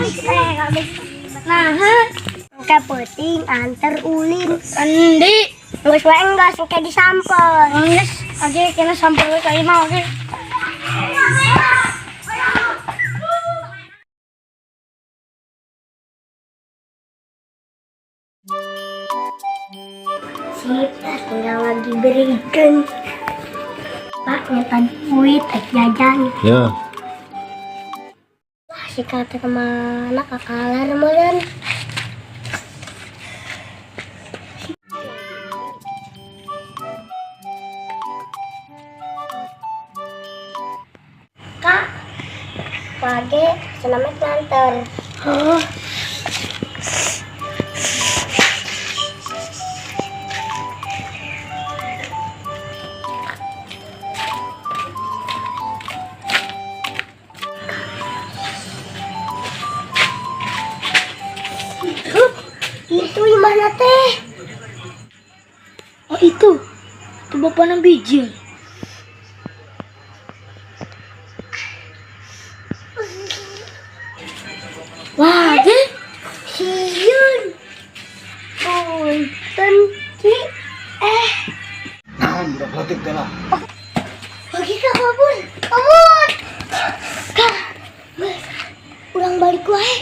Nah, enggak penting antar ulin. Andi, Geus wae enggas engke disampel. geus aja kena sampel we kali mah oke. Kita tinggal lagi berikan. Pak, nyata duit, jajan. Ya. Wah, si kata kemana kakalar meren. Kak, pagi senamnya planter. Oh, Itu gimana teh? oh itu bapak nang biji. Wah, deh. Siun. Punten Ci. Naon budak letik teh lah. Lagi Kak Kabun. Kabun. Kak. Ulang balik wae.